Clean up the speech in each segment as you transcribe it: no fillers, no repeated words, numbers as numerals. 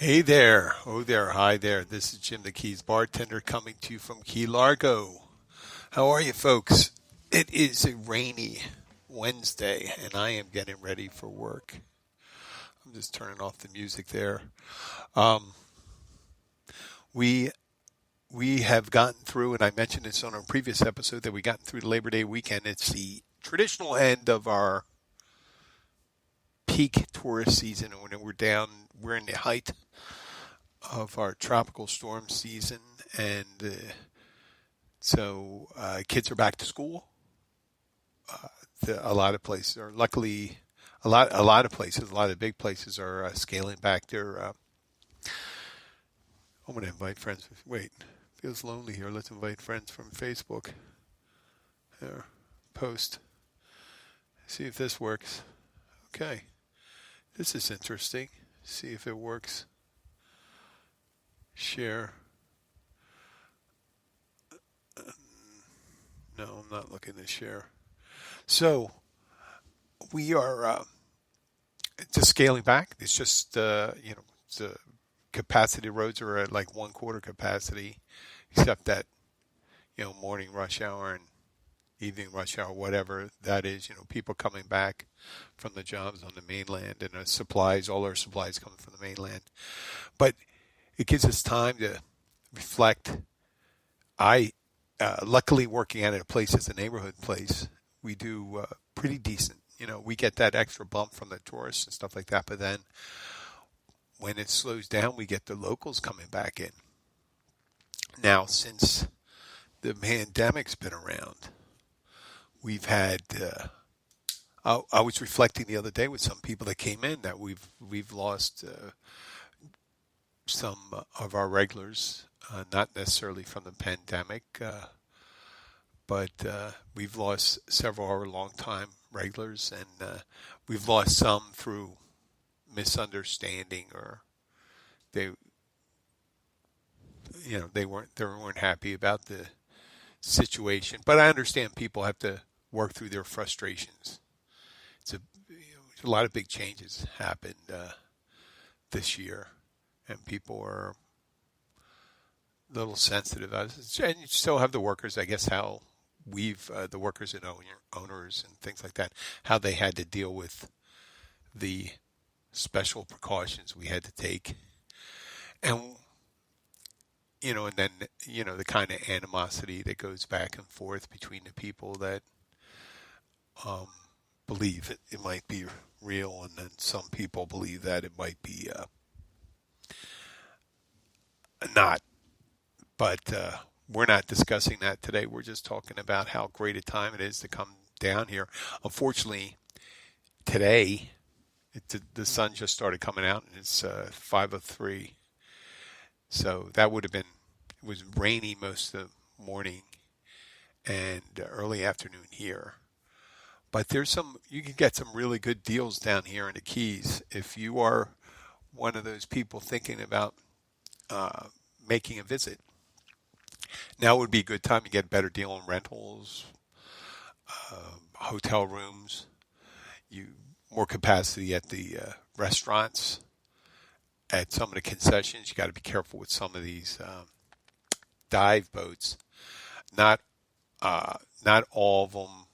Hey there. Oh there. Hi there. This is Jim the Keys bartender coming to you from Key Largo. How are you folks? It is a rainy Wednesday and I am getting ready for work. I'm just turning off the music there. Um, we we have gotten through, and I mentioned this on a previous episode, that we gotten through the Labor Day weekend. It's the traditional end of our peak tourist season when we're in the height of our tropical storm season, and kids are back to school. A lot of places are luckily a lot of big places are scaling back their. I'm going to invite friends. Wait, feels lonely here. Let's invite friends from Facebook. There, post. See if this works. Okay, this is interesting. See if it works. Share. No, I'm not looking to share. So we are just scaling back. It's just the capacity roads are at like one quarter capacity, except that morning rush hour and evening rush hour, whatever that is. People coming back from the jobs on the mainland and all our supplies coming from the mainland. But it gives us time to reflect. I luckily working at a place as a neighborhood place, we do pretty decent. We get that extra bump from the tourists and stuff like that. But then when it slows down, we get the locals coming back in. Now, since the pandemic's been around, we've had. I was reflecting the other day with some people that came in that we've lost some of our regulars, not necessarily from the pandemic, but we've lost several of our longtime regulars, and we've lost some through misunderstanding, or they they weren't happy about the situation. But I understand people have to work through their frustrations. It's a lot of big changes happened this year, and people are a little sensitive. And you still have the workers, I guess, how the workers and owners and things like that, how they had to deal with the special precautions we had to take. And and then the kind of animosity that goes back and forth between the people that um, believe it might be real, and then some people believe that it might be not. But we're not discussing that today. We're just talking about how great a time it is to come down here. Unfortunately, today the sun just started coming out, and it's 5:03. So that would have been. It was rainy most of the morning and early afternoon here. But you can get some really good deals down here in the Keys if you are one of those people thinking about making a visit. Now would be a good time to get a better deal on rentals, hotel rooms, more capacity at the restaurants, at some of the concessions. You got to be careful with some of these dive boats. Not not all of them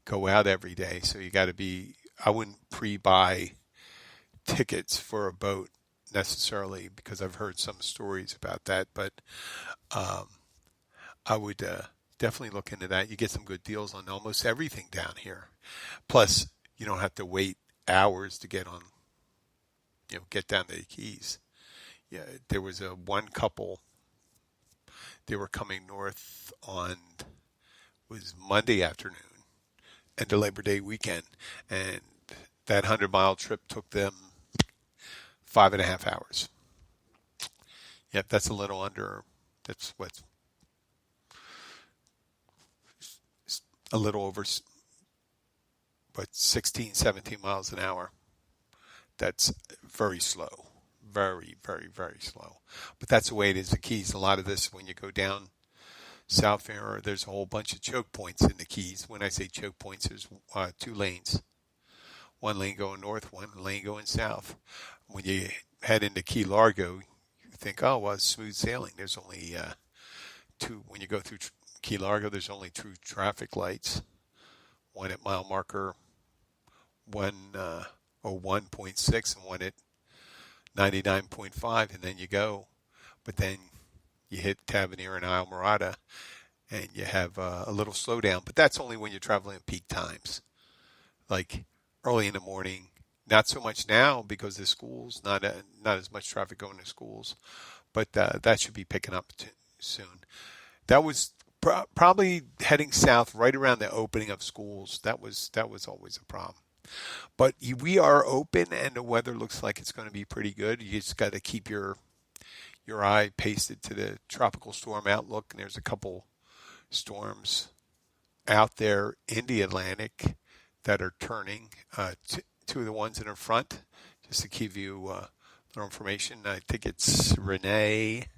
go out every day, so you got to be. I wouldn't pre-buy tickets for a boat necessarily, because I've heard some stories about that. But um, I would definitely look into that. You get some good deals on almost everything down here. Plus, you don't have to wait hours to get down to the Keys. Yeah, there was one couple. They were coming north on was Monday afternoon and the Labor Day weekend, and that 100-mile trip took them 5.5 hours. Yep, that's a little under. That's what a little over, 16, 17 miles an hour. That's very slow. Very, very, very slow. But that's the way it is. The Keys. A lot of this, when you go down South here, there's a whole bunch of choke points in the Keys. When I say choke points, there's 2 lanes. One lane going north, one lane going south. When you head into Key Largo, you think, oh, well, it's smooth sailing. There's only when you go through Key Largo, there's only two traffic lights, one at mile marker 101.6 and one at 99.5, and then you go. But then you hit Tavernier and Isle Morada, and you have a little slowdown. But that's only when you're traveling at peak times, like early in the morning. Not so much now because the schools, not as much traffic going to schools, but that should be picking up soon. That was probably heading south right around the opening of schools. That was always a problem. But we are open, and the weather looks like it's going to be pretty good. You just got to keep your eye pasted to the tropical storm outlook, and there's a couple storms out there in the Atlantic that are turning. Two of the ones in front, just to give you little information. I think it's Renee,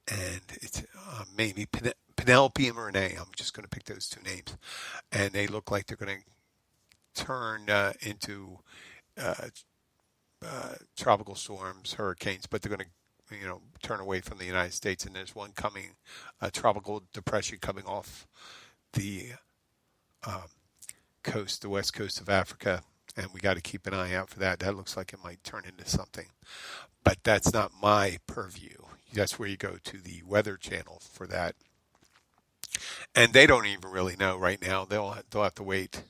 and it's maybe Penelope and Renee. I'm just going to pick those two names, and they look like they're going to turn into tropical storms, hurricanes, but they're going to turn away from the United States. And there's one coming, a tropical depression coming off the coast, the west coast of Africa, and we got to keep an eye out for that. That looks like it might turn into something, but that's not my purview. That's where you go to the Weather Channel for that, and they don't even really know right now. They'll have to wait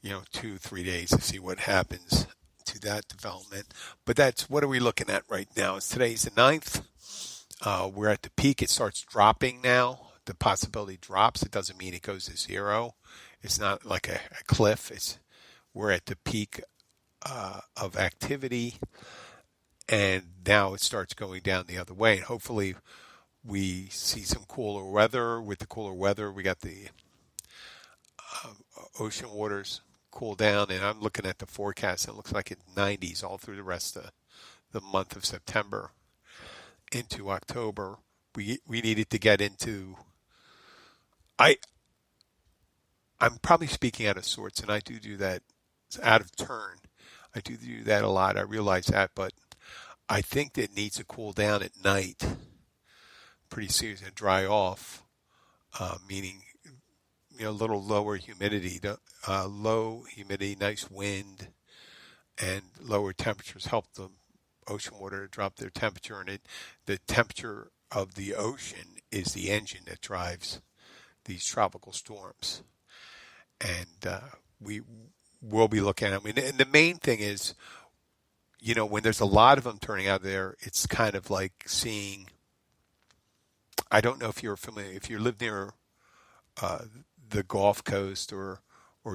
2-3 days to see what happens to that development. But that's what are we looking at right now? Today's the 9th. We're at the peak. It starts dropping now. The possibility drops. It doesn't mean it goes to zero. It's not like a cliff. We're at the peak of activity, and now it starts going down the other way. And hopefully we see some cooler weather. With the cooler weather, we got the ocean waters cool down, and I'm looking at the forecast. It looks like it's 90s all through the rest of the month of September into October. We needed to get into. I'm probably speaking out of sorts, and I do that. It's out of turn. I do that a lot. I realize that, but I think that it needs to cool down at night pretty seriously and dry off, meaning a little lower humidity, low humidity, nice wind, and lower temperatures help the ocean water to drop their temperature. And the temperature of the ocean is the engine that drives these tropical storms. And we will be looking at them. And the main thing is, when there's a lot of them turning out there, it's kind of like seeing, I don't know if you're familiar, if you live near the Gulf Coast or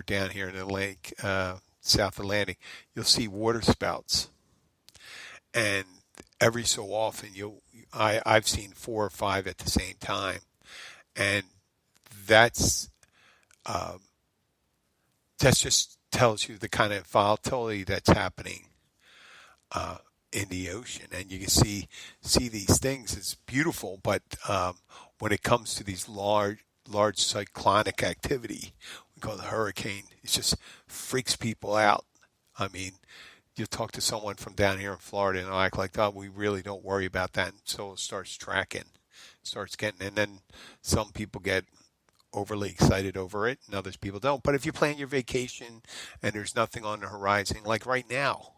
down here in the lake, South Atlantic, you'll see water spouts. And every so often I've seen 4 or 5 at the same time. And that's just tells you the kind of volatility that's happening in the ocean. And you can see these things. It's beautiful, but when it comes to these large cyclonic activity, we call it a hurricane, it just freaks people out. I mean, you talk to someone from down here in Florida and they'll act like, oh, we really don't worry about that until it starts tracking, and then some people get overly excited over it and other people don't. But if you plan your vacation and there's nothing on the horizon, like right now,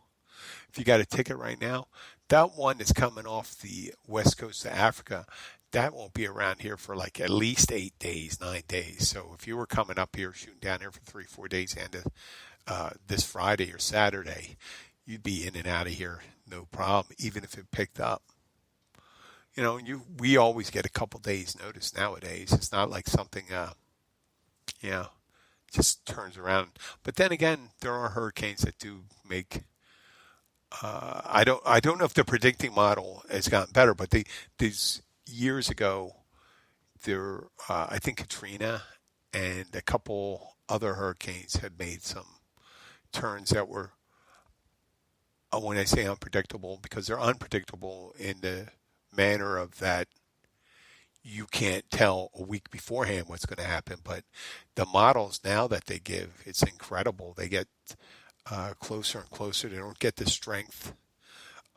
if you got a ticket right now, that one that's coming off the west coast of Africa, that won't be around here for like at least 8 days, 9 days. So if you were coming up here, shooting down here for 3-4 days and this Friday or Saturday, you'd be in and out of here, no problem, even if it picked up. We always get a couple days notice nowadays. It's not like something, just turns around. But then again, there are hurricanes that do make. I don't know if the predicting model has gotten better, but these years ago, I think Katrina and a couple other hurricanes had made some turns that were, when I say unpredictable, because they're unpredictable in the manner of that you can't tell a week beforehand what's going to happen. But the models now that they give, it's incredible. They get closer and closer. They don't get the strength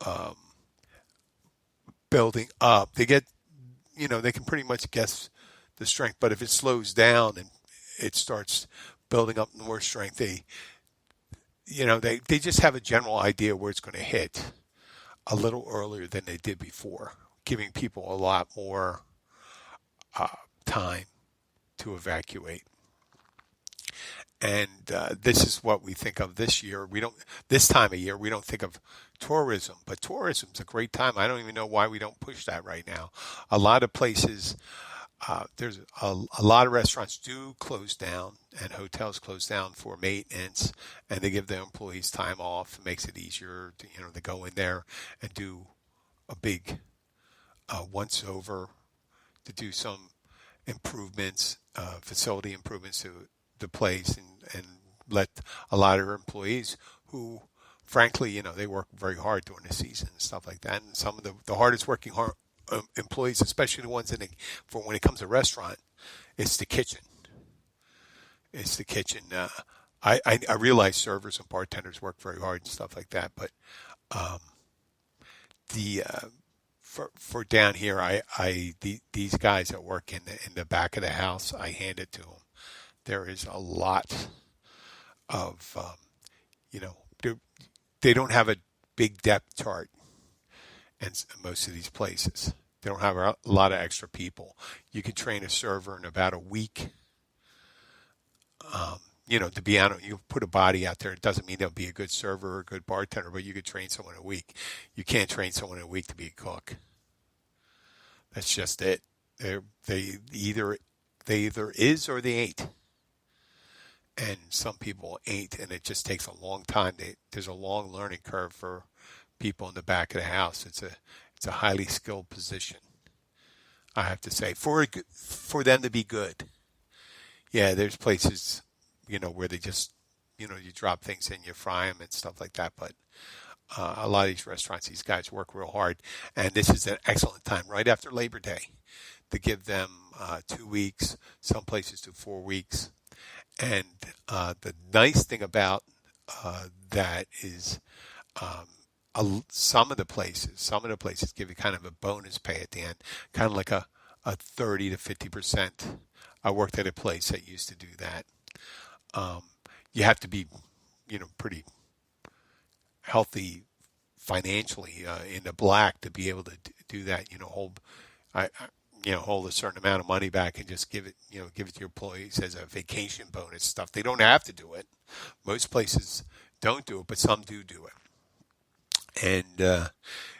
um, building up. They get, they can pretty much guess the strength, but if it slows down and it starts building up more strength, they just have a general idea where it's going to hit a little earlier than they did before, giving people a lot more uh, time to evacuate. And this is what we think of this year. This time of year, we don't think of tourism, but tourism's a great time. I don't even know why we don't push that right now. A lot of places, there's a lot of restaurants do close down and hotels close down for maintenance, and they give their employees time off. It makes it easier to go in there and do a big once over, to do some improvements, facility improvements to the place, and let a lot of our employees who, frankly, they work very hard during the season and stuff like that. And some of the hardest working employees, especially the ones for when it comes to restaurant, it's the kitchen. It's the kitchen. I realize servers and bartenders work very hard and stuff like that, but um, the for down here, these guys that work in the back of the house, I hand it to them. There is a lot of, you know, they don't have a big depth chart in most of these places. They don't have a lot of extra people. You can train a server in about a week. To be honest, you put a body out there. It doesn't mean they'll be a good server or a good bartender, but you could train someone in a week. You can't train someone in a week to be a cook. That's just it. They either is or they ain't. And some people ain't, and it just takes a long time. There's a long learning curve for people in the back of the house. It's a highly skilled position, I have to say, for them to be good. Yeah, there's places, where they just, you drop things in, you fry them and stuff like that. But a lot of these restaurants, these guys work real hard, and this is an excellent time right after Labor Day to give them 2 weeks. Some places do 4 weeks. And the nice thing about that is some of the places give you kind of a bonus pay at the end, kind of like a 30 to 50%. I worked at a place that used to do that. You have to be, pretty healthy financially in the black to be able to do that. Hold a certain amount of money back and just give it to your employees as a vacation bonus stuff. They don't have to do it. Most places don't do it, but some do it. And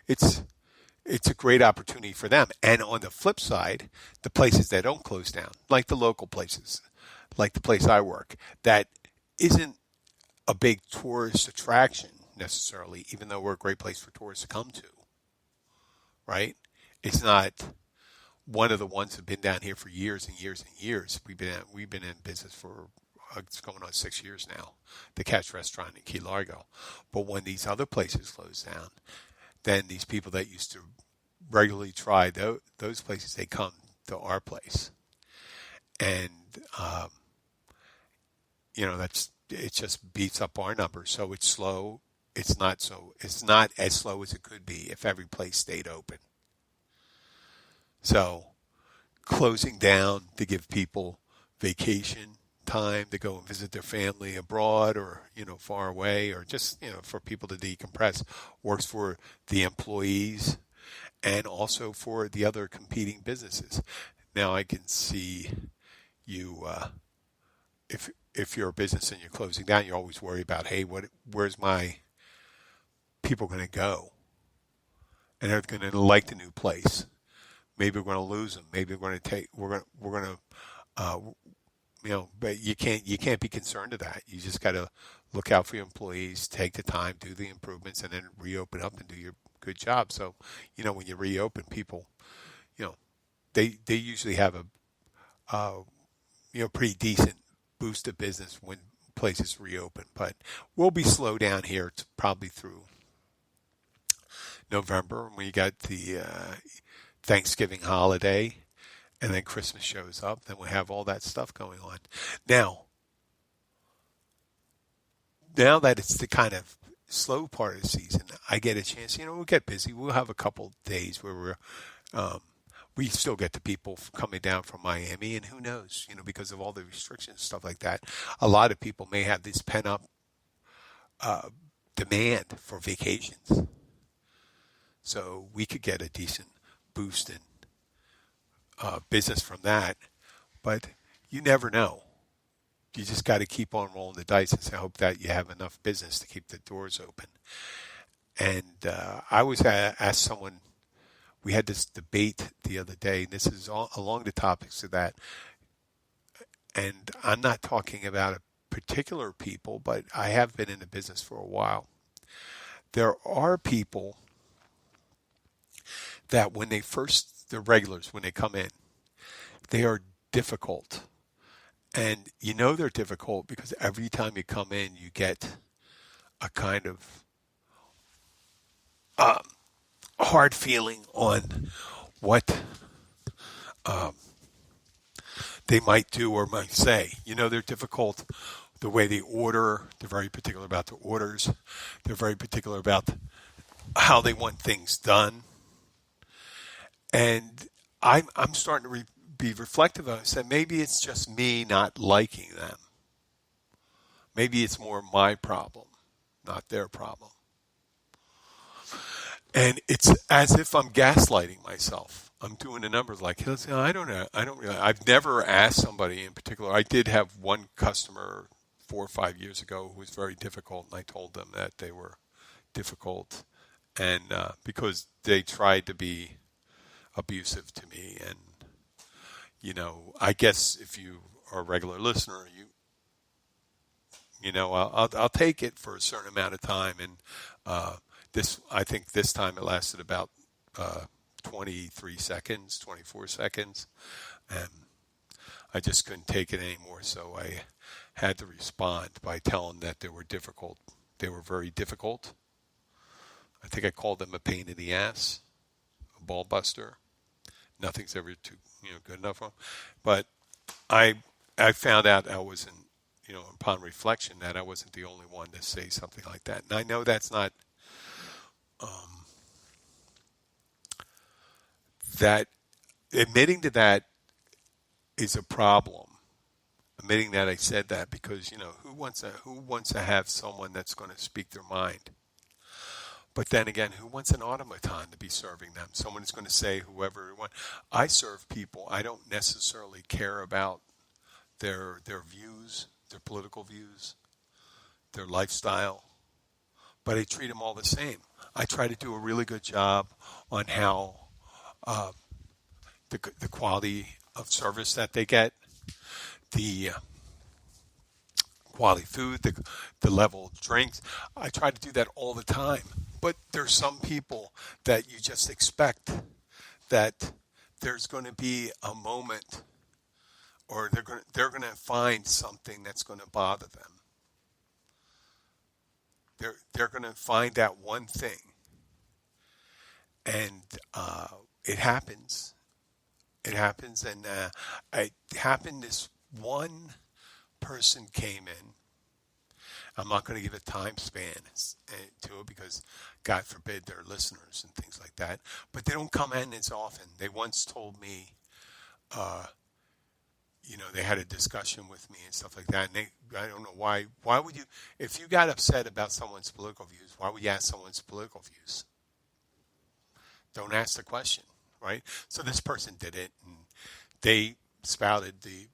it's a great opportunity for them. And on the flip side, the places that don't close down, like the local places, like the place I work, that isn't a big tourist attraction necessarily, even though we're a great place for tourists to come to, right? It's not one of the ones that have been down here for years and years and years. We've been in business for it's going on 6 years now, the Catch Restaurant in Key Largo. But when these other places close down, then these people that used to regularly try those places, they come to our place. And, it just beats up our numbers. So it's slow. It's not as slow as it could be if every place stayed open. So closing down to give people vacation time to go and visit their family abroad or, far away, or just, for people to decompress, works for the employees and also for the other competing businesses. Now I can see you, if you're a business and you're closing down, you always worry about, hey, where's my people going to go? And they're going to like the new place. Maybe we're going to lose them. Maybe we're going to, but you can't be concerned of that. You just got to look out for your employees, take the time, do the improvements, and then reopen up and do your good job. So, when you reopen, people, they usually have a pretty decent boost of business when places reopen. But we'll be slow down here probably through November when you got the Thanksgiving holiday, and then Christmas shows up. Then we have all that stuff going on. Now that it's the kind of slow part of the season, I get a chance. We'll get busy. We'll have a couple days where we still get the people coming down from Miami, and who knows, because of all the restrictions, stuff like that. A lot of people may have this pent up demand for vacations, so we could get a decent boost in business from that. But you never know. You just got to keep on rolling the dice and hope that you have enough business to keep the doors open. And I was asked someone, we had this debate the other day, and this is all along the topics of that. And I'm not talking about a particular people, but I have been in the business for a while. There are people that the regulars, when they come in, they are difficult. And they're difficult because every time you come in, you get a kind of hard feeling on what they might do or might say. They're difficult the way they order. They're very particular about the orders. They're very particular about how they want things done. And I'm starting to be reflective of it. So maybe it's just me not liking them. Maybe it's more my problem, not their problem. And it's as if I'm gaslighting myself. I'm doing the numbers like, I don't know. I've never asked somebody in particular. I did have one customer 4 or 5 years ago who was very difficult, and I told them that they were difficult, and because they tried to be abusive to me. And I guess if you are a regular listener, I'll take it for a certain amount of time. And I think this time it lasted about 23 seconds, 24 seconds. And I just couldn't take it anymore. So I had to respond by telling them that they were difficult. They were very difficult. I think I called them a pain in the ass, a ball buster. Nothing's ever too good enough for them. But I found out I wasn't, upon reflection, that I wasn't the only one to say something like that. And I know that's not that admitting to that is a problem. Admitting that I said that, because who wants to have someone that's going to speak their mind? But then again, who wants an automaton to be serving them? Someone is going to say whoever they want. I serve people. I don't necessarily care about their views, their political views, their lifestyle, but I treat them all the same. I try to do a really good job on how the quality of service that they get, the quality food, the level of drinks. I try to do that all the time. But there's some people that you just expect that there's going to be a moment, or they're going to find something that's going to bother them. They're going to find that one thing, and it happens. It happens, and it happened. This one person came in. I'm not going to give a time span to it because, God forbid, they're listeners and things like that. But they don't come in as often. They once told me, they had a discussion with me and stuff like that. And I don't know why. Why would you, if you got upset about someone's political views, why would you ask someone's political views? Don't ask the question, right? So this person did it, and they spouted the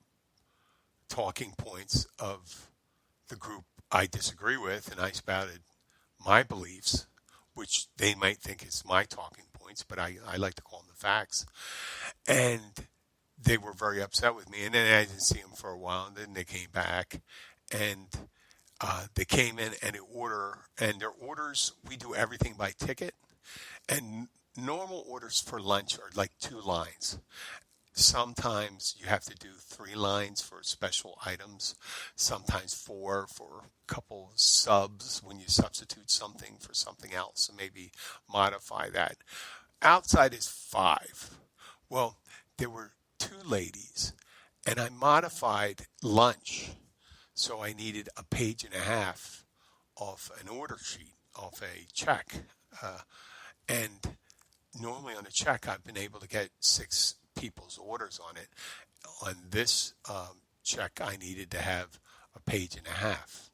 talking points of the group I disagree with, and I spouted my beliefs, which they might think is my talking points, but I like to call them the facts. And they were very upset with me, and then I didn't see them for a while, and then they came back, and they came in and their orders, we do everything by ticket, and normal orders for lunch are like 2 lines. Sometimes you have to do 3 lines for special items, sometimes 4 for a couple subs when you substitute something for something else, and maybe modify that. Outside is 5. Well, there were 2 ladies, and I modified lunch, so I needed a page and a half of an order sheet a check, and normally on a check I've been able to get 6 people's orders on it. On this check, I needed to have a page and a half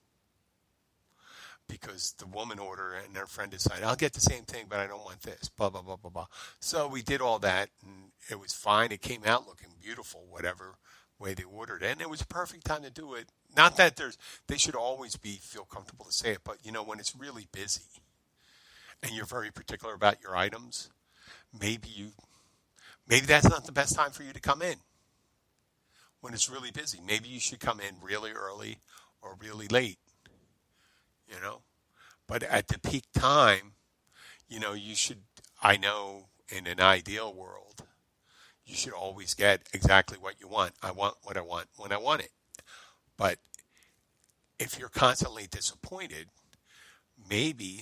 because the woman ordered and her friend decided, I'll get the same thing, but I don't want this, blah, blah, blah, blah, blah. So we did all that, and it was fine. It came out looking beautiful, whatever way they ordered it. And it was a perfect time to do it. Not that they should always feel comfortable to say it, but, when it's really busy and you're very particular about your items, maybe that's not the best time for you to come in when it's really busy. Maybe you should come in really early or really late. But at the peak time, you should, I know in an ideal world, you should always get exactly what you want. I want what I want when I want it. But if you're constantly disappointed, maybe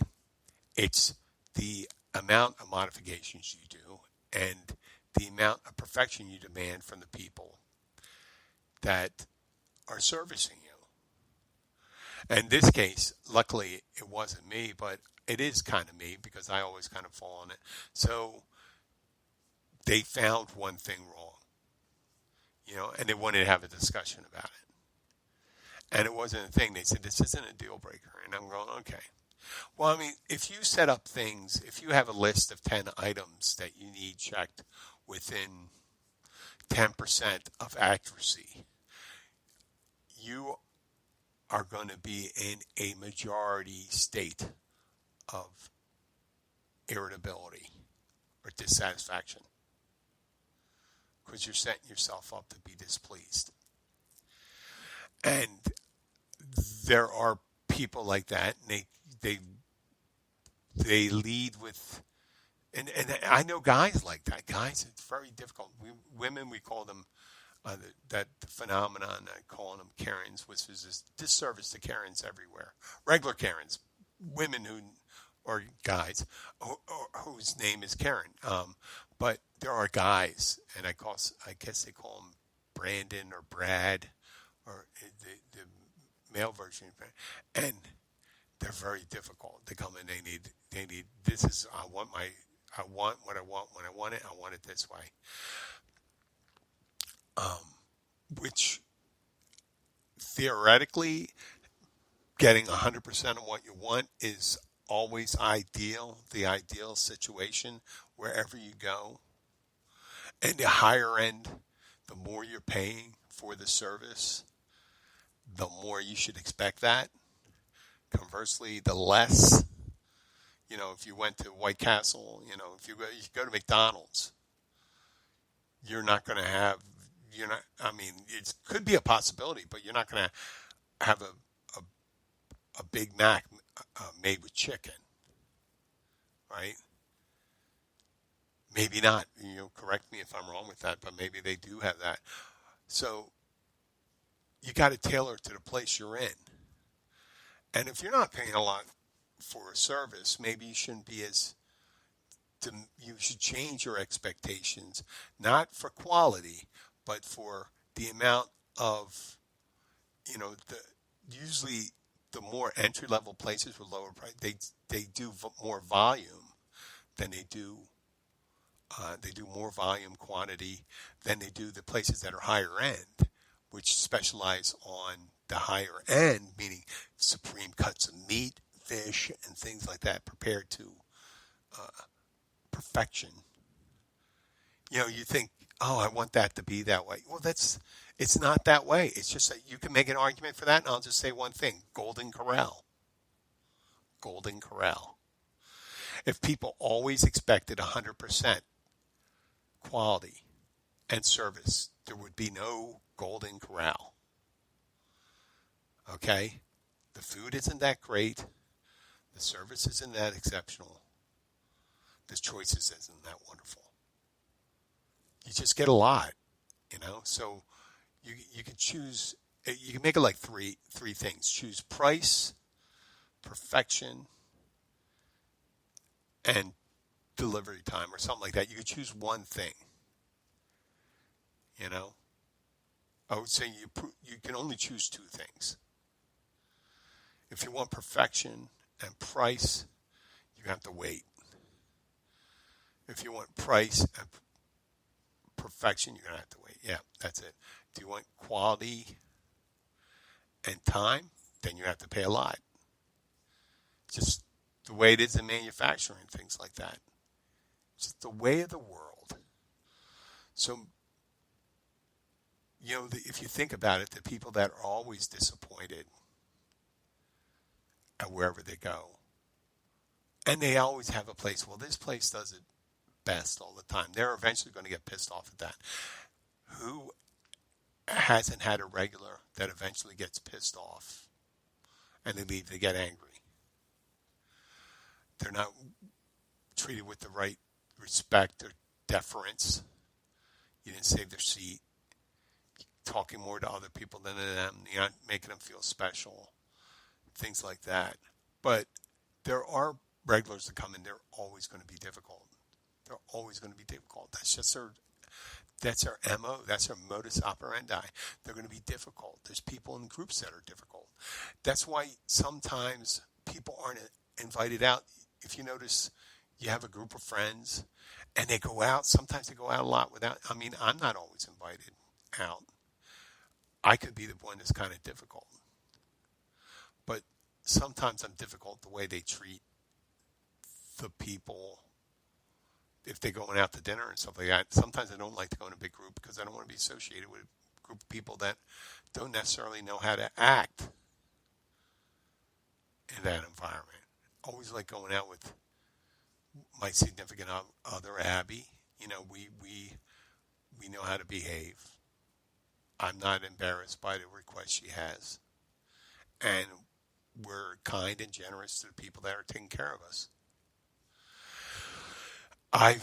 it's the amount of modifications you do and the amount of perfection you demand from the people that are servicing you. In this case, luckily, it wasn't me, but it is kind of me because I always kind of fall on it. So they found one thing wrong, and they wanted to have a discussion about it. And it wasn't a thing. They said, this isn't a deal breaker. And I'm going, okay. Well, I mean, if you set up things, if you have a list of 10 items that you need checked within 10% of accuracy, you are going to be in a majority state of irritability or dissatisfaction because you're setting yourself up to be displeased. And there are people like that, and they lead with, and I know guys like that. Guys, it's very difficult. Women, we call them that phenomenon, calling them Karens, which is this disservice to Karens everywhere. Regular Karens, women or guys whose name is Karen. But there are guys, and I guess they call them Brandon or Brad, or the male version, and they're very difficult. They come in, they need. This is I want what I want when I want it. I want it this way. Which theoretically, getting 100% of what you want is always ideal, the ideal situation wherever you go. And the higher end, the more you're paying for the service, the more you should expect that. Conversely, the less, if you went to White Castle, if you go to McDonald's, you're not going to have, it could be a possibility, but you're not going to have a Big Mac made with chicken, right? Maybe not. Correct me if I'm wrong with that, but maybe they do have that. So you got to tailor it to the place you're in. And if you're not paying a lot for a service, maybe you shouldn't be you should change your expectations, not for quality, but for the amount of, usually the more entry-level places with lower price, they do more volume than they do more volume quantity than they do the places that are higher end, which specialize on the higher end, meaning supreme cuts of meat, fish, and things like that prepared to perfection. You think, oh, I want that to be that way. Well, it's not that way. It's just that you can make an argument for that, and I'll just say one thing: Golden Corral. Golden Corral. If people always expected 100% quality and service, there would be no Golden Corral. Okay? The food isn't that great. The service isn't that exceptional. The choices isn't that wonderful. You just get a lot, So you can choose. You can make it like three things. Choose price, perfection, and delivery time, or something like that. You can choose one thing. I would say you can only choose two things. If you want perfection and price, you have to wait. If you want price and perfection, you're going to have to wait. Yeah, that's it. Do you want quality and time? Then you have to pay a lot. Just the way it is in manufacturing, things like that. It's just the way of the world. So, if you think about it, the people that are always disappointed at wherever they go, and they always have a place, well, this place does it best all the time. They're eventually going to get pissed off at that. Who hasn't had a regular that eventually gets pissed off and they leave, they get angry? They're not treated with the right respect or deference. You didn't save their seat. Talking more to other people than to them. You're not making them feel special. Things like that. But there are regulars that come in. They're always going to be difficult. They're always going to be difficult. That's just their MO. That's their modus operandi. They're going to be difficult. There's people in groups that are difficult. That's why sometimes people aren't invited out. If you notice, you have a group of friends and they go out. Sometimes they go out a lot without. I'm not always invited out. I could be the one that's kind of difficult. But sometimes I'm difficult the way they treat the people. If they're going out to dinner and stuff like that, sometimes I don't like to go in a big group because I don't want to be associated with a group of people that don't necessarily know how to act in that environment. Always like going out with my significant other, Abby. We know how to behave. I'm not embarrassed by the request she has. And we're kind and generous to the people that are taking care of us. I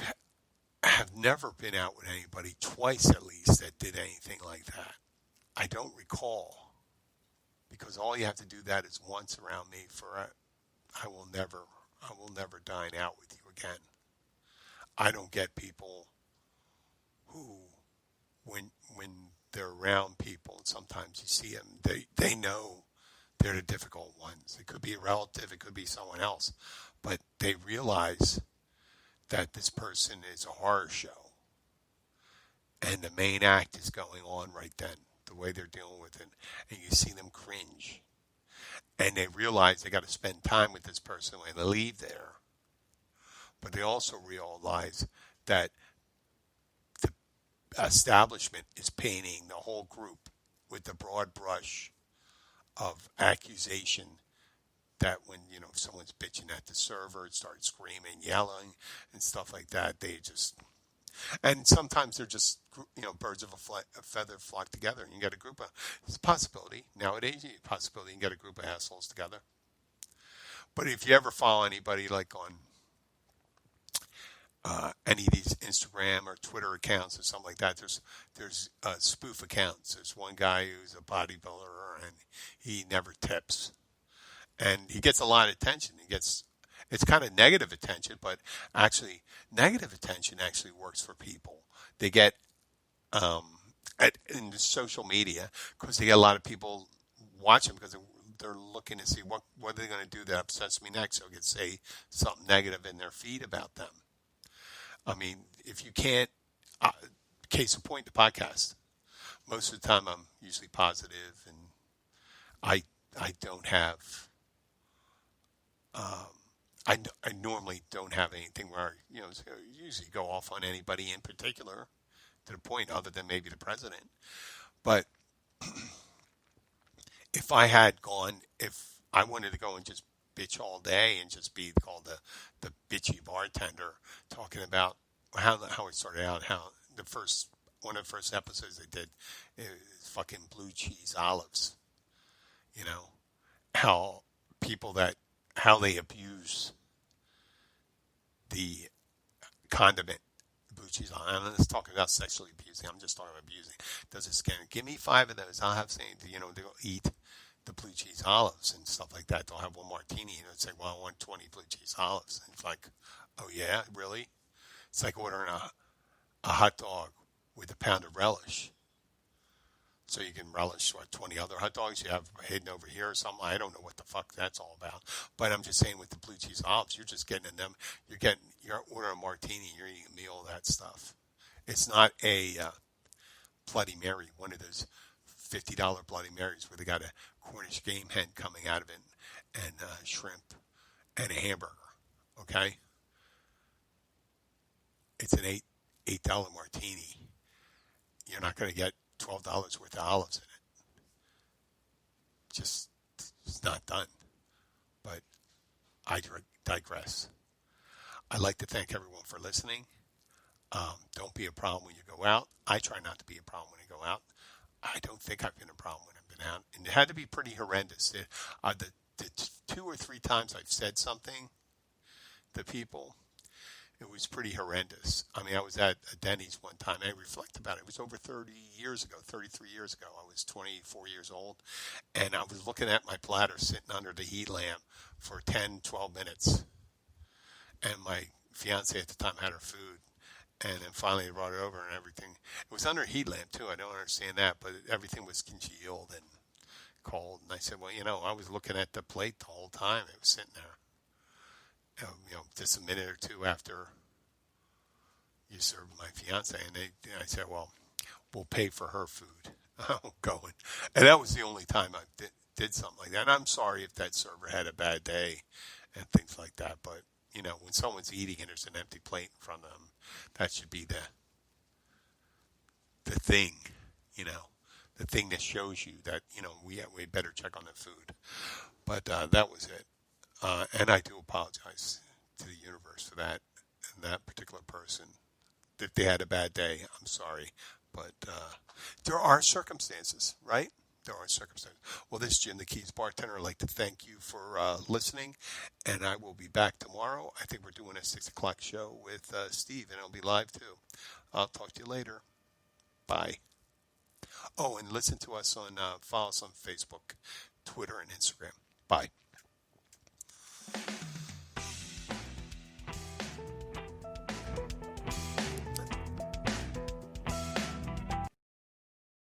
have never been out with anybody, twice at least, that did anything like that. I don't recall, because all you have to do that is once around me I will never dine out with you again. I don't get people who, when they're around people, and sometimes you see them, they know they're the difficult ones. It could be a relative, it could be someone else, but they realize that this person is a horror show and the main act is going on right then, the way they're dealing with it, and you see them cringe, and they realize they got to spend time with this person when they leave there, but they also realize that the establishment is painting the whole group with the broad brush of accusation, that when someone's bitching at the server, it starts screaming, yelling, and stuff like that. And sometimes they're just birds of a feather flock together, and you get a group of. It's a possibility nowadays. You can get a group of assholes together. But if you ever follow anybody like on any of these Instagram or Twitter accounts or something like that, there's spoof accounts. There's one guy who's a bodybuilder and he never tips. And he gets a lot of attention. It's kind of negative attention, but actually negative attention actually works for people. They get in the social media because they get a lot of people watching because they're looking to see what are they going to do that upsets me next, so I could say something negative in their feed about them. If you can't, case in point, the podcast. Most of the time I'm usually positive, and I don't have. I normally don't have anything where I usually go off on anybody in particular to the point, other than maybe the president. But if I wanted to go and just bitch all day and just be called the bitchy bartender, talking about how it started out, how one of the first episodes they did is fucking blue cheese olives. How they abuse the condiment, blue cheese. I'm not talking about sexually abusing. I'm just talking about abusing. Does it scan? Give me 5 of those. I'll have something. They'll eat the blue cheese olives and stuff like that. They'll have one martini and say, "Well, I want 20 blue cheese olives." And it's like, "Oh yeah, really?" It's like ordering a hot dog with a pound of relish. So you can relish, 20 other hot dogs you have hidden over here or something. I don't know what the fuck that's all about. But I'm just saying with the blue cheese olives, you're just getting them. You're ordering a martini, you're eating a meal of that stuff. It's not a Bloody Mary, one of those $50 Bloody Marys where they got a Cornish game hen coming out of it and shrimp and a hamburger. Okay? It's an $8 martini. You're not going to get $12 worth of olives in it. Just, it's not done. But I digress. I'd like to thank everyone for listening. Don't be a problem when you go out. I try not to be a problem when I go out. I don't think I've been a problem when I've been out. And it had to be pretty horrendous. The 2 or 3 times I've said something to people, it was pretty horrendous. I mean, I was at a Denny's one time. I reflect about it. It was over 33 years ago. I was 24 years old. And I was looking at my platter sitting under the heat lamp for 10, 12 minutes. And my fiance at the time had her food. And then finally they brought it over and everything. It was under a heat lamp, too. I don't understand that. But everything was congealed and cold. And I said, well, I was looking at the plate the whole time. It was sitting there. Just a minute or two after you served my fiance, and I said, well, we'll pay for her food. I'm going. And that was the only time I did something like that. And I'm sorry if that server had a bad day and things like that. But, when someone's eating and there's an empty plate in front of them, that should be the thing, the thing that shows you that, we better check on the food. But that was it. And I do apologize to the universe for that and that particular person. If they had a bad day, I'm sorry. But there are circumstances, right? There are circumstances. Well, this is Jim the Keys bartender. I'd like to thank you for listening. And I will be back tomorrow. I think we're doing a 6 o'clock show with Steve, and it'll be live too. I'll talk to you later. Bye. Oh, and listen to us follow us on Facebook, Twitter, and Instagram. Bye.